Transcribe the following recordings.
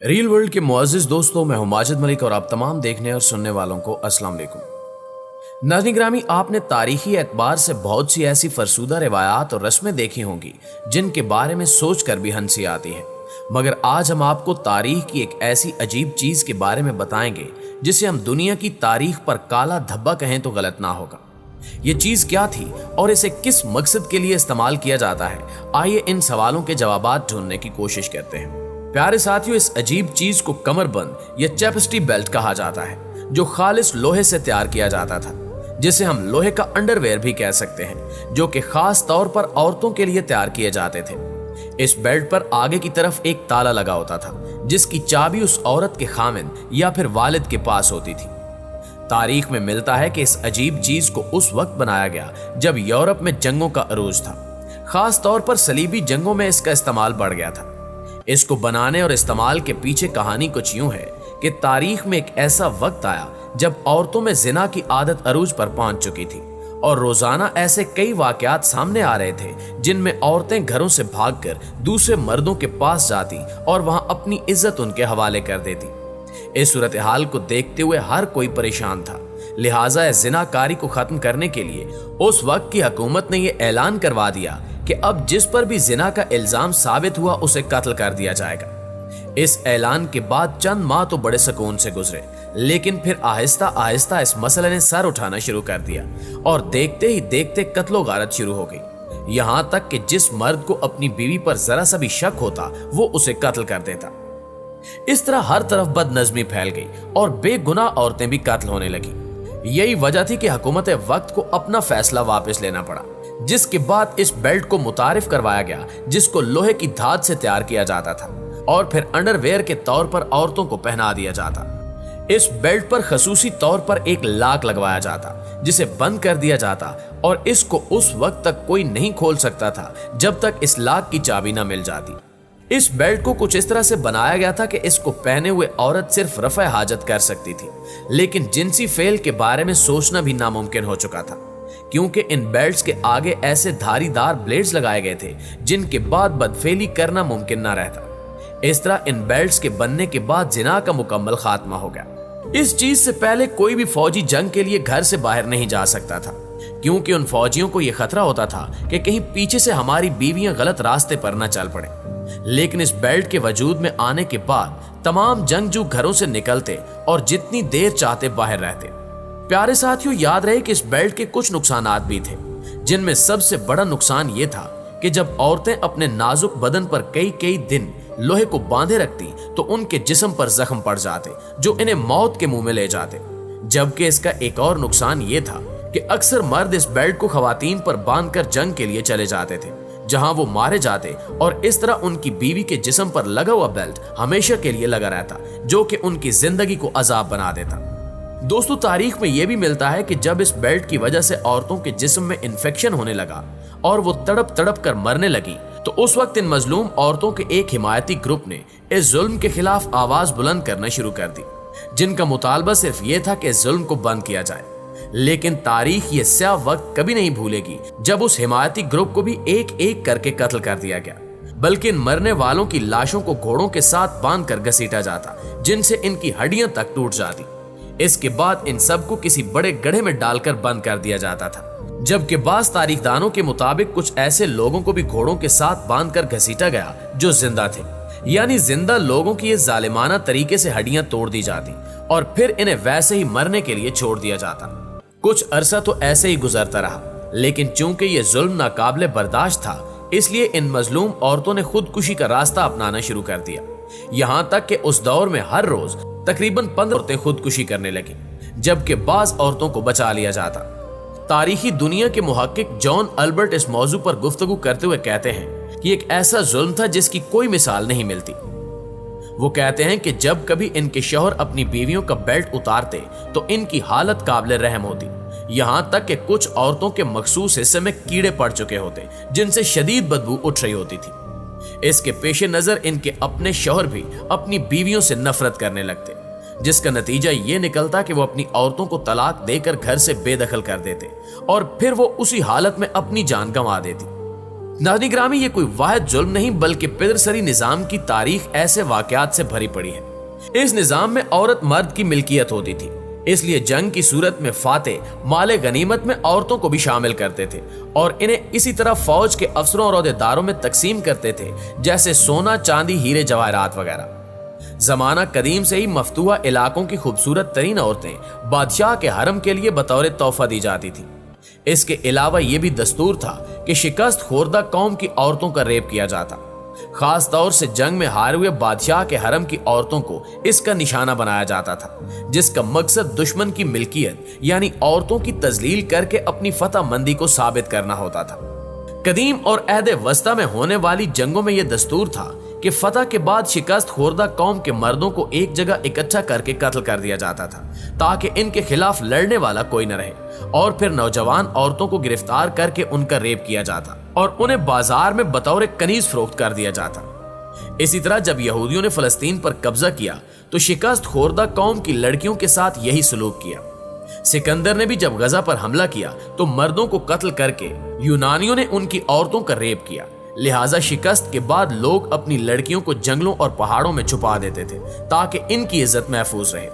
Reel world के मुअज़्ज़िज़ दोस्तों, मैं हूं माजिद मलिक और आप तमाम देखने और सुनने वालों को अस्सलाम वालेकुम। नाज़रीन ग्रामी, आपने तारीखी एतबार से बहुत सी ऐसी फरसूदा रिवायात और रस्में देखी होंगी जिनके बारे में सोच कर भी हंसी आती है, मगर आज हम आपको तारीख की एक ऐसी अजीब चीज़ के बारे में बताएंगे जिसे हम दुनिया की तारीख पर काला धब्बा कहें तो गलत ना होगा। ये चीज़ क्या थी और इसे किस मकसद के लिए इस्तेमाल किया जाता है, आइए इन सवालों के जवाबात ढूंढने की कोशिश करते हैं। प्यारे साथियों, इस अजीब चीज को कमरबंद या चैपस्टी बेल्ट कहा जाता है, जो खालिस लोहे से तैयार किया जाता था, जिसे हम लोहे का अंडरवेयर भी कह सकते हैं, जो कि खास तौर पर औरतों के लिए तैयार किए जाते थे। इस बेल्ट पर आगे की तरफ एक ताला लगा होता था, जिसकी चाबी उस औरत के खामिंद या फिर वालिद के पास होती थी। तारीख में मिलता है कि इस अजीब चीज को उस वक्त बनाया गया जब यूरोप में जंगों का अरूज था। खास तौर पर सलीबी जंगों में इसका इस्तेमाल बढ़ गया था। इसको बनाने और इस्तेमाल के पीछे कहानी कुछ यूं है कि तारीख में एक ऐसा वक्त आया जब औरतों में जिना की आदत अरूज पर पहुंच चुकी थी और रोजाना ऐसे कई वाकयात सामने आ रहे थे जिनमें औरतें घरों से भागकर दूसरे मर्दों के पास जाती और वहां अपनी इज्जत उनके हवाले कर देती। इस सूरत हाल को देखते हुए हर कोई परेशान था, लिहाजा इस जिनाकारी को खत्म करने के लिए उस वक्त की हुकूमत ने यह ऐलान करवा दिया कि अब जिस पर भी जिना का इल्जाम साबित हुआ उसे कत्ल कर दिया जाएगा। इस ऐलान के बाद चंद माह तो बड़े सुकून से गुजरे, लेकिन फिर आहिस्ता आहिस्ता इस मसले ने सर उठाना शुरू कर दिया और देखते ही देखते कत्लो गारत शुरू हो गई। यहां तक कि जिस मर्द को अपनी बीवी पर जरा सा भी शक होता वो उसे कत्ल कर देता। इस तरह हर तरफ बदनज़मी फैल गई और बेगुनाह औरतें भी कत्ल होने लगी। यही वजह थी कि हुकूमत वक्त को अपना फैसला वापस लेना पड़ा, जिसके बाद इस बेल्ट को मुतारिफ करवाया गया, जिसको लोहे की धात से तैयार किया जाता था और फिर अंडरवेयर के तौर पर औरतों को पहना दिया जाता। इस बेल्ट पर खसूसी तौर पर एक लाक लगवाया जाता, जिसे बंद कर दिया जाता और इसको उस वक्त तक कोई नहीं खोल सकता था जब तक इस लाक की चाबी न मिल जाती। इस बेल्ट को कुछ इस तरह से बनाया गया था कि इसको पहने हुए औरत सिर्फ रफ़े हाजत कर सकती थी, लेकिन जिनसी फेल के बारे में सोचना भी नामुमकिन हो चुका था, क्योंकि इन बेल्ट्स के आगे ऐसे धारीदार ब्लेड्स लगाए गए थे जिनके बाद बदफेली करना मुमकिन ना रहता। इस तरह इन बेल्ट्स के बनने के बाद जिना का मुकम्मल खात्मा हो गया। इस चीज से पहले कोई भी फौजी जंग के लिए घर से बाहर नहीं जा सकता था, क्योंकि उन फौजियों को यह खतरा होता था कि कहीं पीछे से हमारी बीवियां गलत रास्ते पर न चल पड़े। लेकिन इस बेल्ट के वजूद में आने के बाद तमाम जंगजू घरों से निकलते और जितनी देर चाहते बाहर रहते। प्यारे साथियों, याद रहे कि इस बेल्ट के कुछ नुकसानात भी थे, जिनमें सबसे बड़ा नुकसान यह था कि जब औरतें अपने नाजुक बदन पर कई कई दिन लोहे को बांधे रखती तो उनके जिस्म पर जख्म पड़ जाते जो इन्हें मौत के मुंह में ले जाते। जबकि इसका एक और नुकसान यह था कि अक्सर मर्द इस बेल्ट को खवातीन पर बांधकर जंग के लिए चले जाते थे, जहां वो मारे जाते और इस तरह उनकी बीवी के जिस्म पर लगा हुआ बेल्ट हमेशा के लिए लगा रहता, जो कि उनकी जिंदगी को अजाब बना देता। दोस्तों, तारीख में यह भी मिलता है कि जब इस बेल्ट की वजह से औरतों के जिस्म में इन्फेक्शन होने लगा और वो तड़प तड़प कर मरने लगी, तो उस वक्त इन मजलूम औरतों के एक हिमायती ग्रुप ने इस जुल्म के खिलाफ आवाज बुलंद करना शुरू कर दी, जिनका मुतालबा सिर्फ ये था कि इस जुल्म को बंद किया जाए। लेकिन तारीख ये स्याह वक्त कभी नहीं भूलेगी जब उस हिमायती ग्रुप को भी एक एक करके कत्ल कर दिया गया, बल्कि इन मरने वालों की लाशों को घोड़ों के साथ बांध कर घसीटा जाता, जिनसे इनकी हड्डियां तक टूट जाती। इसके बाद इन सबको किसी बड़े गड्ढे में डालकर बंद कर दिया जाता था। जबकि बाज़ तारीखदानों के मुताबिक कुछ ऐसे लोगों को भी घोड़ों के साथ बांधकर घसीटा गया जो जिंदा थे, यानी जिंदा लोगों की ये जालिमाना तरीके से हड्डियां तोड़ दी जाती और फिर इन्हें वैसे ही मरने के लिए छोड़ दिया जाता। कुछ अरसा तो ऐसे ही गुजरता रहा, लेकिन चूंकि ये जुल्म नाकाबिले बर्दाश्त था, इसलिए इन मजलूम औरतों ने खुदकुशी का रास्ता अपनाना शुरू कर दिया। यहां तक कि उस दौर में हर रोज तकरीबन 15 औरतें खुदकुशी करने लगी, जबकि बाज़ औरतों को बचा लिया जाता। तारीखी दुनिया के मुहक्किक जॉन अल्बर्ट इस मौजू पर गुफ्तगू करते हुए कहते हैं कि एक ऐसा जुल्म था जिसकी कोई मिसाल नहीं मिलती। वो कहते हैं कि जब कभी इनके शौहर अपनी बीवियों का बेल्ट उतारते तो इनकी हालत काबिले रहम होती, यहां तक कि कुछ औरतों के मखसूस हिस्से में कीड़े पड़ चुके होते जिनसे शदीद बदबू उठ रही होती थी। इसके पेश नजर इनके अपने शौहर भी अपनी बीवियों से नफरत करने लगते, जिसका नतीजा ये निकलता कि वो अपनी औरतों को तलाक देकर घर से बेदखल कर देते और फिर वो उसी हालत में अपनी जान गंवा देती। नाज़रीन ग्रामी, ये कोई वाहिद जुल्म नहीं बल्कि पिदरसरी निजाम की तारीख ऐसे वाकयात से भरी पड़ी है। इस निजाम में औरत मर्द की मिल्कियत होती थी, इसलिए जंग की सूरत में फाते माले गनीमत में औरतों को भी शामिल करते थे और इन्हें इसी तरह फौज के अफसरों और ओहदेदारों में तकसीम करते थे जैसे सोना, चांदी, हीरे जवाहरात वगैरह। जमाना कदीम से ही मफतूहा इलाकों की खूबसूरत तरीन औरतें बादशाह के हरम के लिए बतौर तोहफा दी जाती थी। इसके अलावा यह भी दस्तूर था कि शिकस्त खोरदा कौम की औरतों का रेप किया जाता। खास तौर से जंग में हारे हुए बादशाह के हरम की औरतों को इसका निशाना बनाया जाता था, जिसका मकसद दुश्मन की मिल्कियत यानी औरतों की तजलील करके अपनी फतह मंदी को साबित करना होता था। कदीम और अहदे वस्ता में होने वाली जंगों में यह दस्तूर था कि फतह के बाद शिकस्त खोरदा कौम के मर्दों को एक जगह इकट्ठा करके कत्ल कर दिया जाता था ताकि इनके खिलाफ लड़ने वाला कोई न रहे, और फिर नौजवान औरतों को गिरफ्तार करके उनका रेप किया जाता और उन्हें बाजार में बतौर कनीज फरोख्त कर दिया जाता। इसी तरह जब यहूदियों ने फलस्तीन पर कब्जा किया तो शिकस्त खोरदा कौम की लड़कियों के साथ यही सलूक किया। सिकंदर ने भी जब गजा पर हमला किया तो मर्दों को कत्ल करके यूनानियों ने उनकी औरतों का रेप किया। लिहाजा शिकस्त के बाद लोग अपनी लड़कियों को जंगलों और पहाड़ों में छुपा देते थे ताकि इनकी इज्जत महफूज रहे।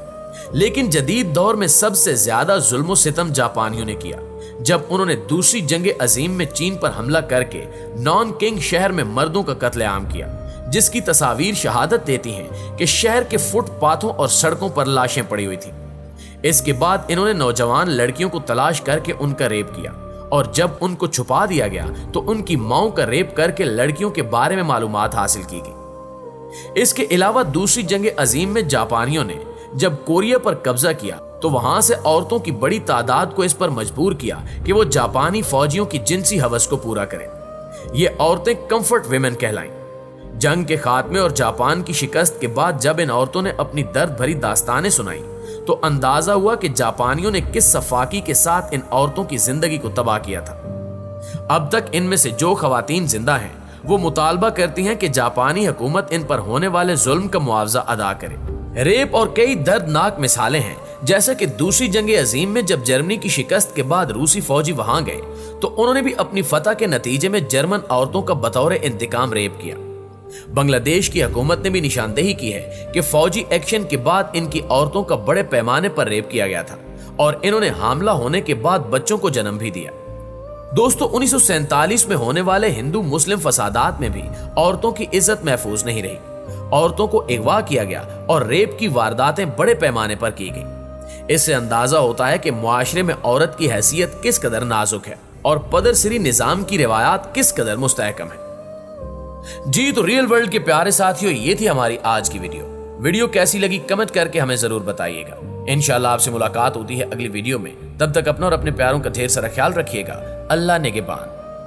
लेकिन जदीद दौर में सबसे ज्यादा जुल्म सितम जापानियों ने किया जब उन्होंने दूसरी जंग अजीम में चीन पर हमला करके नॉन किंग शहर में मर्दों का कत्लेआम किया, जिसकी तस्वीर शहादत देती हैं कि शहर के फुटपाथों और सड़कों पर लाशें पड़ी हुई थी। इसके बाद इन्होंने नौजवान लड़कियों को तलाश करके उनका रेप किया और जब उनको छुपा दिया गया तो उनकी माओं का रेप करके लड़कियों के बारे में मालूमात हासिल की गई। इसके अलावा दूसरी जंग अजीम में जापानियों ने जब कोरिया पर कब्जा किया तो वहां से औरतों की बड़ी तादाद को इस पर मजबूर किया कि वो जापानी फौजियों की जिनसी हवस को पूरा करें। ये औरतें कंफर्ट विमेन कहलाईं। जंग के खात्मे और जापान की शिकस्त के बाद जब इन औरतों ने अपनी दर्द भरी दास्तानें सुनाई तो अंदाजा हुआ कि जापानियों ने किस सफाकी के साथ इन औरतों की जिंदगी को तबाह किया था। अब तक इनमें से जो खवातीन जिंदा हैं वो मुतालबा करती हैं कि जापानी हुकूमत इन पर होने वाले जुल्म का मुआवजा अदा करे। रेप और कई दर्दनाक मिसालें हैं, जैसे कि दूसरी जंग अजीम में जब जर्मनी की शिकस्त के बाद रूसी फौजी वहां गए तो उन्होंने भी अपनी फतह के नतीजे में जर्मन औरतों का बतौर इंतकाम रेप किया। बांग्लादेश की हुकूमत ने भी निशानदेही की है कि फौजी एक्शन के बाद इनकी औरतों का बड़े पैमाने पर रेप किया गया था और इन्होंने हामला होने के बाद बच्चों को जन्म भी दिया। दोस्तों, 1947 में होने वाले हिंदू मुस्लिम फसादात में भी औरतों की इज्जत महफूज नहीं रही। औरतों को अगवा किया गया और रेप की वारदातें बड़े पैमाने पर की गई। इससे अंदाजा होता है कि मुआशरे में औरत की हैसियत किस कदर नाजुक है और पदरसरी निजाम की रिवायात किस कदर मुस्तहकम है। जी तो रियल वर्ल्ड के प्यारे साथियों, ये थी हमारी आज की वीडियो कैसी लगी कमेंट करके हमें जरूर बताइएगा। इंशाल्लाह आपसे मुलाकात होती है अगली वीडियो में। तब तक अपना और अपने प्यारों का ढेर सारा ख्याल रखिएगा। अल्लाह निगहबान।